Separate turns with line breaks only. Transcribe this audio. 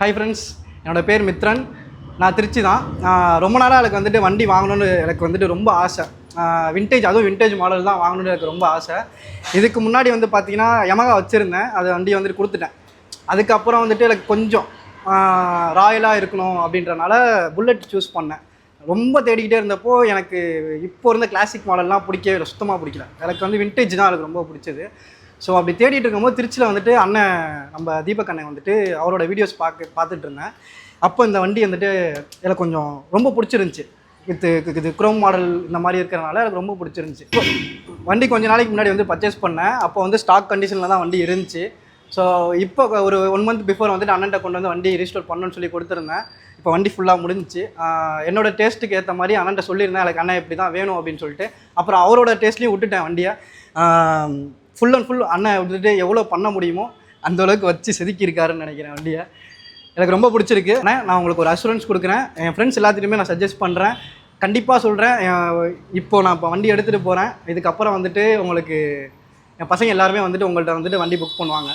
Hi friends, என்னோடய பேர் மித்ரன். நான் திருச்சி தான். ரொம்ப நாளாக எனக்கு வந்துட்டு வண்டி வாங்கணுன்னு எனக்கு வந்துட்டு ரொம்ப ஆசை. விண்டேஜ், அதுவும் விண்டேஜ் மாடல் தான் வாங்கணுன்னு எனக்கு ரொம்ப ஆசை. இதுக்கு முன்னாடி வந்து பார்த்திங்கன்னா யமகா வச்சுருந்தேன். அது வண்டி வந்துட்டு கொடுத்துட்டேன். அதுக்கப்புறம் வந்துட்டு எனக்கு கொஞ்சம் ராயலாக இருக்கணும் அப்படின்றனால புல்லட் சூஸ் பண்ணேன். ரொம்ப தேடிக்கிட்டே இருந்தப்போ எனக்கு இப்போ இருந்த கிளாசிக் மாடல்லாம் பிடிக்கவே இல்லை, சுத்தமாக பிடிக்கல. எனக்கு வந்து விண்டேஜ் தான் எனக்கு ரொம்ப பிடிச்சது. ஸோ அப்படி தேடிட்டு இருக்கும்போது திருச்சியில் வந்துட்டு அண்ணன், நம்ம தீபக் அண்ணன் வந்துட்டு அவரோட வீடியோஸ் பார்த்துட்டு இருந்தேன். அப்போ இந்த வண்டி வந்துட்டு எனக்கு கொஞ்சம் ரொம்ப பிடிச்சிருந்துச்சி. இது குரோம் மாடல் இந்த மாதிரி இருக்கிறனால எனக்கு ரொம்ப பிடிச்சிருந்துச்சி. வண்டி கொஞ்சம் நாளைக்கு முன்னாடி வந்து பர்ச்சேஸ் பண்ணேன். அப்போ வந்து ஸ்டாக் கண்டிஷனில் தான் வண்டி இருந்துச்சு. ஸோ இப்போ ஒரு 1 month பிஃபோர் வந்துட்டு அண்ணன்ட்ட கொண்டு வந்து வண்டி ரீஸ்டோர் பண்ணணும்னு சொல்லி கொடுத்துருந்தேன். இப்போ வண்டி ஃபுல்லாக முடிஞ்சிச்சு. என்னோடய டேஸ்ட்டுக்கு ஏற்ற மாதிரி அண்ணன்ட்ட சொல்லியிருந்தேன், எனக்கு அண்ணன் இப்படி தான் வேணும் அப்படின்னு சொல்லிட்டு. அப்புறம் அவரோட டேஸ்ட்லேயும் விட்டுட்டேன் வண்டியை. ஃபுல் அண்ட் ஃபுல் அண்ணன் விட்டுட்டு எவ்வளோ பண்ண முடியுமோ அந்தளவுக்கு வச்சு செதுக்கியிருக்காருன்னு நினைக்கிறேன் வண்டியை. எனக்கு ரொம்ப பிடிச்சிருக்கு. நான் உங்களுக்கு ஒரு அஷூரன்ஸ் கொடுக்குறேன். என் ஃப்ரெண்ட்ஸ் எல்லாத்துலேயுமே நான் சஜஸ்ட் பண்ணுறேன். கண்டிப்பாக சொல்கிறேன். நான் இப்போ வண்டி எடுத்துகிட்டு போகிறேன். இதுக்கப்புறம் வந்துட்டு உங்களுக்கு என் பசங்க எல்லாருமே வந்துட்டு உங்கள்கிட்ட வந்துட்டு வண்டி புக் பண்ணுவாங்க.